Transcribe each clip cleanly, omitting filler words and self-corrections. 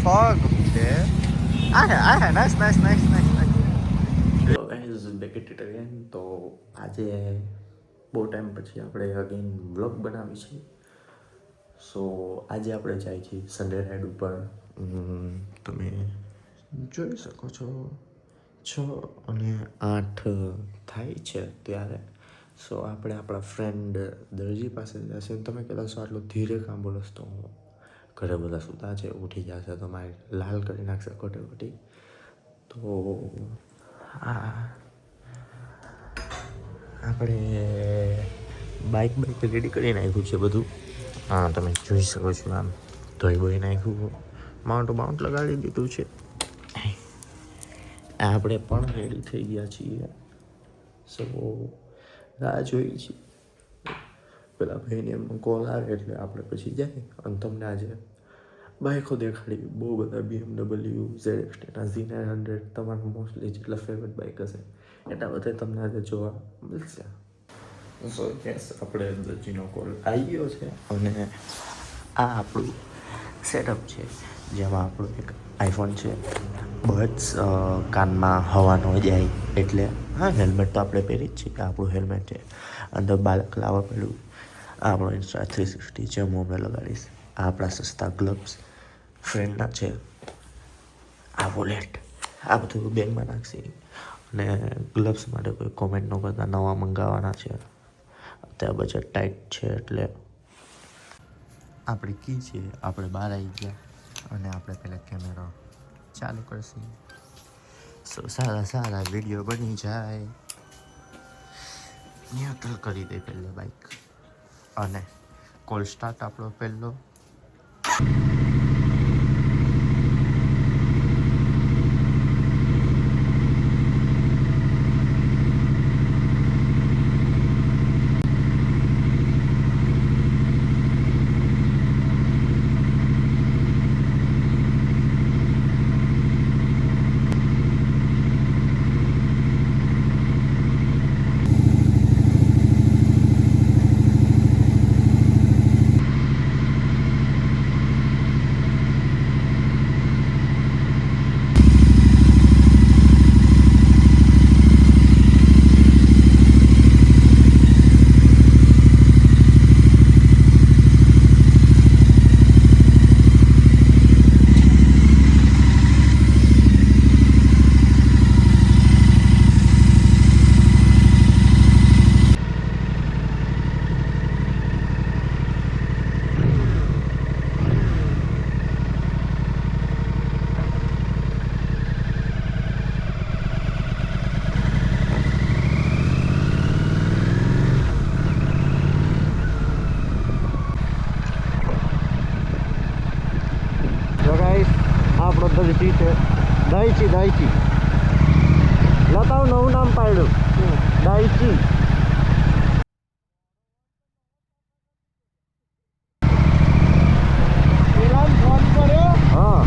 fuck? Okay. Nice. Hello guys, back at it again. તો આજે બહુ ટાઈમ પછી આપણે અગેન વ્લોગ બનાવી છે. સો આજે આપણે જાય છીએ સન્ડે રાઈડ ઉપર. તમે જોઈ શકો છો 6:08 થાય છે ત્યારે. સો આપણે આપણા ફ્રેન્ડ દરજી પાસે જશે. તમે કહેતા છો આટલું ધીરે કામ બોલશ, તો ઘરે બધા સૂતા છે, ઉઠી જશે તો મારે લાલ કરી નાખશે કટોકટી. તો આપણે બાઇક રેડી કરી નાખ્યું છે બધું. હા, તમે જોઈ શકો છો. આમ ધોઈ નાખ્યું, માઉન્ટ લગાડી દીધું છે. આપણે પણ રેડી થઈ ગયા છીએ. સો રાહ જોઈએ છીએ પેલા ભાઈને એમનો કોલ આવે એટલે આપણે પછી જાય અને તમને આજે બાઇકો દેખાડી. બહુ બધા BMW, ZX, Z900 તમારા મોસ્ટલી જેટલા ફેવરેટ બાઇક હશે એટલા બધા તમને આજે જોવા મળશે. સો યસ, આપણે દરજીનો કોલ આવી ગયો છે અને આ આપણું સેટઅપ છે, જેમાં આપણું એક આઈફોન છે, બડ્સ કાનમાં હવા ન જાય એટલે. હા, હેલ્મેટ તો આપણે પહેરી જ છીએ, આપણું હેલ્મેટ છે. અંદર બાલક લાવવા પડ્યું. આપણો Insta 360 છે, હું લગાડીશ. આ આપણા સસ્તા ગ્લવ્સ ફ્રેન્ડના છે. આ વોલેટ, આ બધું બેગમાં નાખશે. અને ગ્લવ્સ માટે કોઈ કોમેન્ટ ન કરતા, નવા મંગાવવાના છે. અત્યારે બજેટ ટાઈટ છે એટલે આપણે કી છે. આપણે બહાર આવી ગયા અને આપણે પહેલાં કેમેરો ચાલુ કરશું. સો સારા વિડીયો બની જાય. ન્યુટ્રલ કરી દે પહેલાં બાઈક અને કોલ સ્ટાર્ટ આપણો પહેલો. આપણો દરજી છે, દાઈચી લતાવ નવું નામ પાડ્યું, દાઈચી. ફોન કર્યો. હા,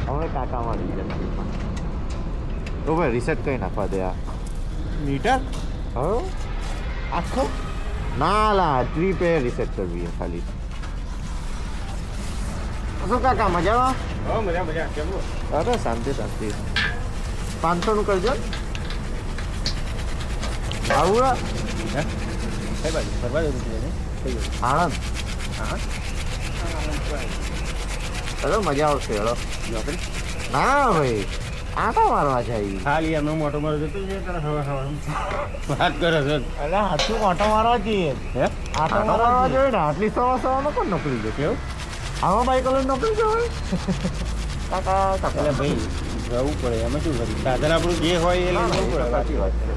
હવે કાકા મળી ગયા તો ભાઈ રિસેટ કઈ નાખવા દે. આ મીટર હવે આખો ના લા ટ્રીપે રિસેટ કરવી ખાલી. શું કાકા મજામાં? હા, મજા. કેમનું? અરે શાંતિ. 500 કરજો. આવું કઈ બાજુ ફરવા જવું? આણંદ. ચલો મજા આવશે. હેલો ના ભાઈ, આંટા મારવા જાય ખાલી. એમનો મોટો મારો જતો વાત કરે છે. અરે હાથું આંટો મારવા જઈએ. હે આંટો મારવા જોઈએ ને. આટલી સવા કોણ નોકરી છે? કેવું આમાં બાઈક કલર નોકરી જવાય? કાકા એટલે ભાઈ જવું પડે. એમાં શું કરીએ? સાધન આપણું જે હોય એ લઈને જવું પડે. સાચી વાત છે.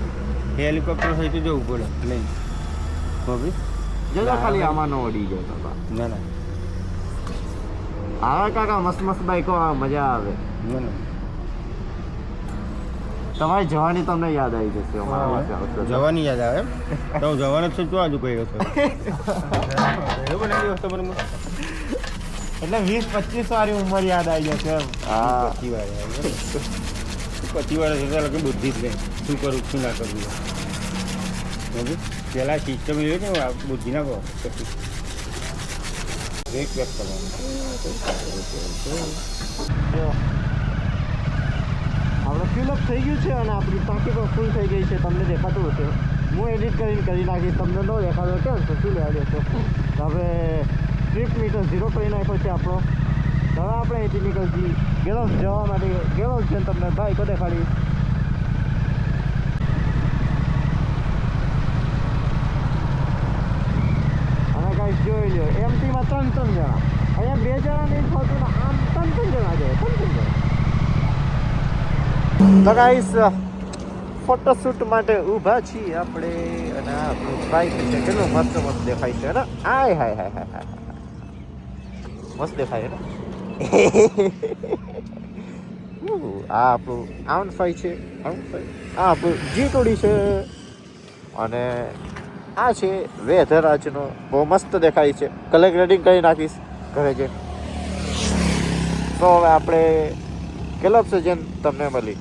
હેલિકોપ્ટર હોય તો જવું પડે લઈને. ભાઈ ખાલી આમાં ન ઓડી જાય કાકા. ના આવે કાકા, મસ્ત બાઈકો આવે, મજા આવે. તમારી જવાની તમને યાદ આવી જશે. જવાની યાદ આવે તો હું જવાનો જ છું. તો આજુ કહ્યું હતો એટલે 20-25 વાળી ઉંમર યાદ આવી જશે. હા, 25 વાર બુદ્ધિ જ નહીં. શું કરું શું ના કરવું. પેલા સિસ્ટમ એવી ને બુદ્ધિ ના કહો પછી વેક કરવાનું આપણે ફિલઅપ થઈ ગયું છે અને આપણી ટાંકી પણ ફૂલ થઈ ગઈ છે. તમને દેખાતું હશે. હું એડિટ કરી નાખીશ. તમને ન દેખાતો કેમ તો શું લેવા દેશો. હવે ટ્રીપ મીટર 0 કરી નાખ્યો છે આપણો. હવે આપણે અહીંથી નીકળજી ગેલોસ જવા માટે. ગેલોસ જઈને તમને બાઈકો દેખાડીશ. અને કાંઈ જોઈ લો એમટીમાં 3 જણા. અહીંયા 2 જણા નહીં થતું ને આમ 3 જણા જાય 3 જણા. તો ગાઈસ ફોટોશૂટ માટે ઊભા છીએ આપણે અને આ આપણું બાઈક છે કેટલું મસ્ત દેખાય છે ને. આય હાય હાય હાય હાય મસ્ત દેખાય ને. આ આપણું R15 છે. આ આપણું G20 છે અને આ છે વેધરાજનો. બહુ મસ્ત દેખાય છે. કલર ગ્રેડિંગ કરી નાખીશ ઘરે છે. તો હવે આપણે કેટલા સજન તમને મળી.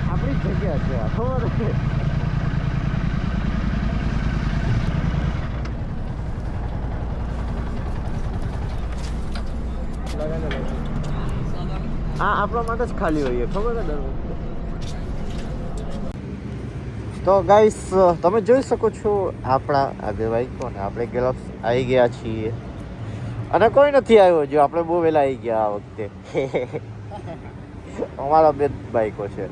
આપણી જગ્યા છે ખબર છે. હા આપણા માટે જ ખાલી હોઈએ ખબર છે દર વખતે. તો ગાઈસ તમે જોઈ શકો છો આપણા આ બે બાઈકો અને આપણે ગેલોક્સ આવી ગયા છીએ અને કોઈ નથી આવ્યો. જો આપણે બહુ વહેલા આવી ગયા આ વખતે. અમારા બે બાઈકો છે.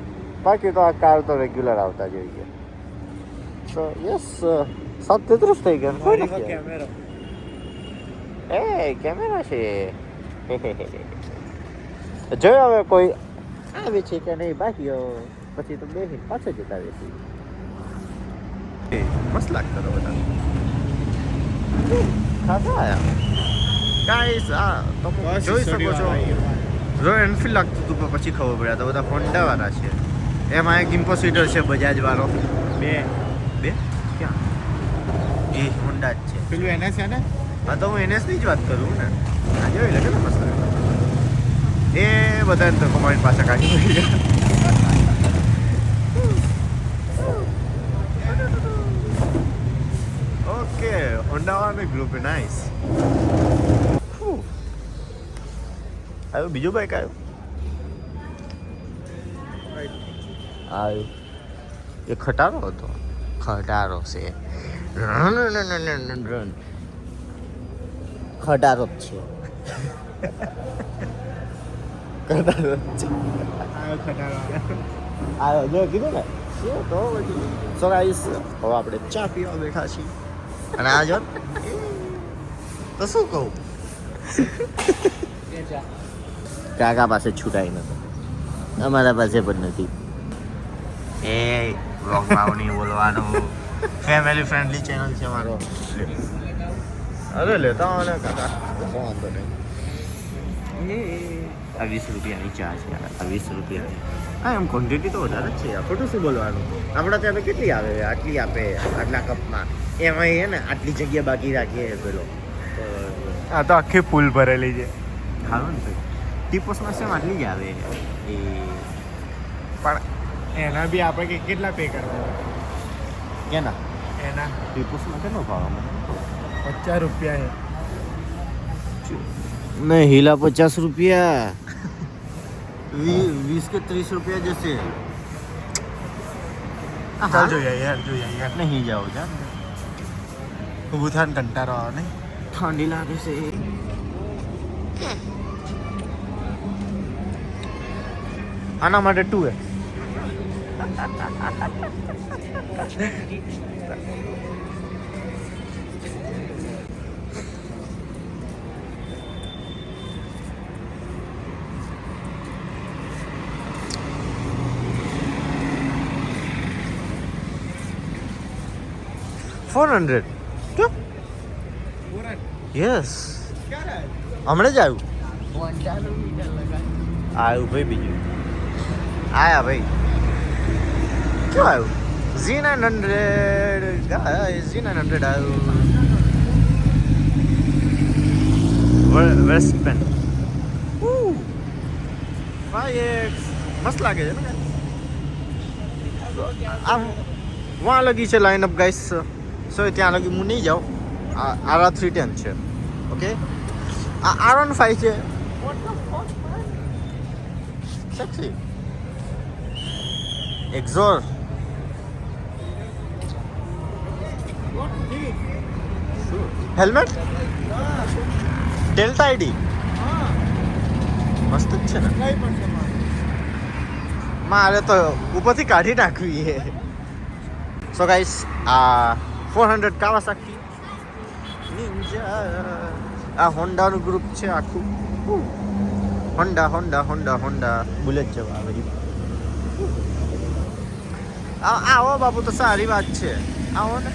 બાકી તો આ કાર તો રેગ્યુલર આવતા જોઈએ. તો યસ 7:33 થઈ ગયા. એ કેમેરા છે. જોયો હવે કોઈ આવે છે કે નહીં. બાકી પછી તો બે પાછળ જતા રહેશે. મસ્ત લાગતા હતા બધા ખાસા આયા ગાઈસ. આ તમે જોઈ શકો છો રોયલ એનફિલ્ડ લાગતું હતું પણ પછી ખબર પડ્યા તો બધા હોન્ડા વાળા છે. એમાં એક ઇમ્પોસિટર છે બજાજ વાળો. બે ક્યાં એ હોન્ડા જ છે. પેલું એને છે ને. હા તો હું એનએસની જ વાત કરું ને. આ જોઈ લે કેટલું મસ્ત એ બધાને તો કમાઈને પાછા કાઢી ગયા. ઓકે હોન્ડા વાળાનું ગ્રુપ નાઇસ. આવ્યો બીજો બાઈક આવ્યો. એ ખટારો હતો. ખટારો છે. ખટારો જ છે. ખટારો જ છે. આવ્યો જો કીધું ને. તો સો ગાઈસ હવે આપણે ચા પીવા બેઠા છીએ અને આ જો તો શું કહું કાકા પાસે છૂટાઈ નથી. અમારા પાસે પણ નથી. એ વ્લોગમાં નહીં બોલવાનું. ફેમિલી ફ્રેન્ડલી ચેનલ છે મારો. અરે લેતા આવો ને કાકા વાંધો નહીં. આ 20 રૂપિયાની ચા છે. આ 20 રૂપિયાની. હા એમ ક્વોન્ટિટી તો વધારે જ છે. ખોટું શું બોલવાનું. આપણા ત્યાં તો કેટલી આવે આટલી આપે આટલા કપમાં. એમાં એ ને આટલી જગ્યા બાકી રાખીએ પેલો. આ તો આખી ફૂલ ભરેલી છે. સારું ને ભાઈ. ટીપોસમાં સેમ આટલી જ આવે એ પણ એના બી આપણે કેટલા પે કરવા કેના એના ટીપોસમાં કેટલો ભાવ મને 50 રૂપિયા નહીં હીલા 50 રૂપિયા 20 કે 30 રૂપિયા જશે. ચાલ જોઈએ યાર નહીં જાઓ જા ઊભું થાય ને કંટાળો આવે નહીં ઠંડી લાગે છે આના માટે 2x $400 ક્યાં યસ હમણાં જ આવ્યું આવ્યું ભાઈ બીજું આયા ભાઈ ક્યાં આવ્યું Z900 ગાઈસ Z900 આવ્યું વેસ્ટ પેન 5x મસ્ત લાગે છે ને આમ વहाँ लगी છે લાઇન અપ ગાઈસ સો ત્યાં લગી હું નહીં જાઉં આરા 310 છે ઓકે આ R15 છે સેક્સી એક્ઝોર હેલ્મેટ ડેલ્ટા આઈડી મસ્ત જ છે ને મારે તો ઉપરથી કાઢી નાખવી છે સો ગાઈસ આ 400 કાવાસાકી નિંજા આ હોન્ડાનું ગ્રુપ છે આખું હોન્ડા બુલેટ જેવા આવે આવો બાપુ તો સારી વાત છે આવો ને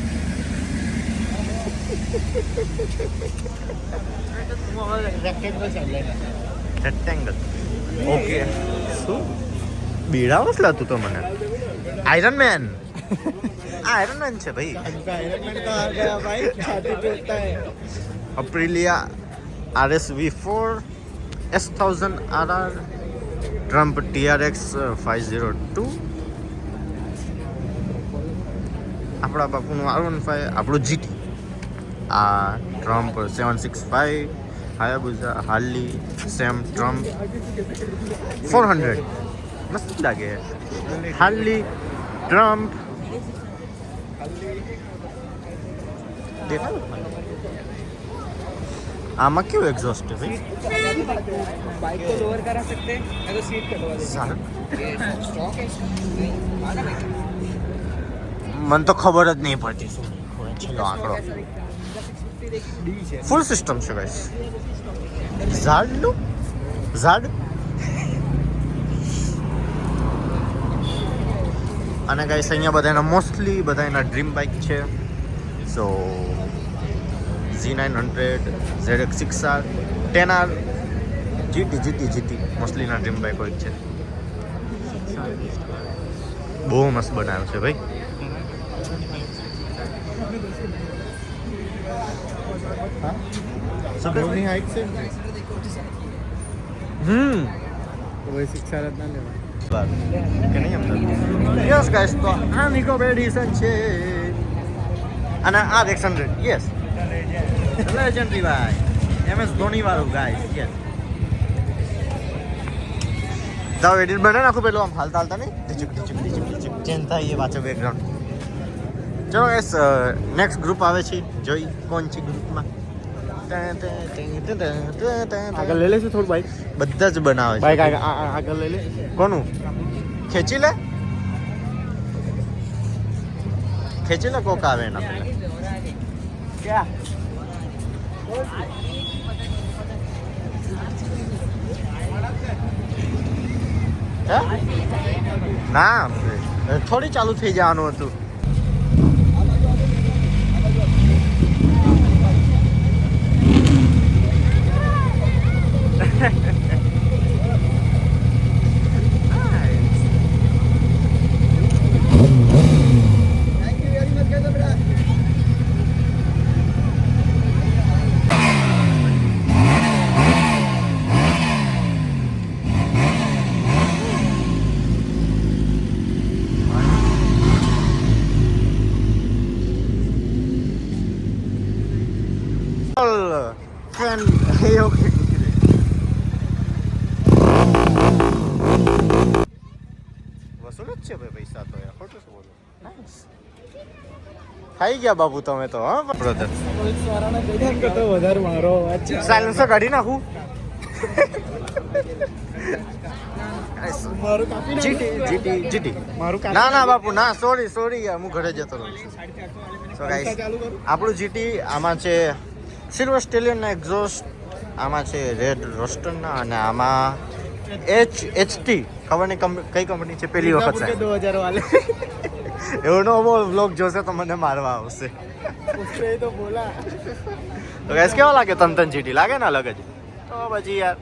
રેક્ટેંગલ ઓકે શું બીડાવસ લાતું તો મને આયરન મેન છે ભાઈ અપ્રિલિયા RSV4 S1000 RR Trump TRX 502 આપણા બાપુનું R15 આપણું GT આ ટ્રમ્પ 765 હાયાબુઝા હાર્લી સેમ ટ્રમ્પ 400 મસ્ત લાગે હાર્લી ટ્રમ્પ આમાં क्यों एग्जॉस्ट है भाई बाइक को लोअर करा सकते हैं या तो सीट कटवा देंगे स्टॉक है मन तो खबर જ નહીં પડતી શું છેલ્લો આંકડો ફૂલ સિસ્ટમ છે ગાઈસ ઝાડ અને ગાઈસ અહીંયા બધાના મોસ્ટલી બધાના ડ્રીમ બાઇક છે so Z900 ZX6R 10R GT મોસ્ટલીના ડ્રીમ બાઇક હોય છે બહુ મસ્ત બનાવ્યો છે ભાઈ સબની હાઈટ છે તો ભાઈ શિક્ષા રત્ન લેવા કે નહીં અમદાવાદ યસ ગાઈસ તો આ નિકોબ એડિશન છે અને આ RX100 યસ લેજેન્ડરી ભાઈ MS ધોની વાળું ગાઈસ યસ જાવ એડિટ બને નાખું પેલું આમ હાલતા નહીં ટીચક ચેન્જ થાય એ પાછો બેકગ્રાઉન્ડ ચલો ગાઈસ નેક્સ્ટ ગ્રુપ આવે છે જોઈ કોણ છે ગ્રુપમાં આગળ લઈ લેશું થોડું બાઈક બધા જ બનાવે છે બાઈક આગળ લઈ લે કોનું ખેંચી લે કોક આવે એના પેલા ના થોડી ચાલુ થઈ જવાનું હતું વસૂલ જ છે ભાઈ પૈસા તો યાર ખોટું શું બોલું ખાઈ ગયા બાપુ તમે તો હા બ્રધર તો વધારે મારો અવાજ છે સાયલેન્સર કાઢી નાખું મારું કાપી જીટી જીટી જીટી મારું ના ના બાપુ ના સોરી યાર હું ઘરે જતો રહું છું સો ગાઈસ ચાલુ કરું આપણું જીટી આમાં છે સિલ્વર સ્ટેલિયનના એક્ઝોસ્ટ આમાં છે રેડ રોસ્ટરના અને આમાં HT ખબર નહીં કઈ કંપની છે પહેલી વખત છે 2000 વાલે એવો નવો વ્લોગ જોશે તો મને મારવા આવશે उससे तो बोला તો ગાઈસ કેવા લાગે તન જીટી લાગે ને અલગ જ તો પછી યાર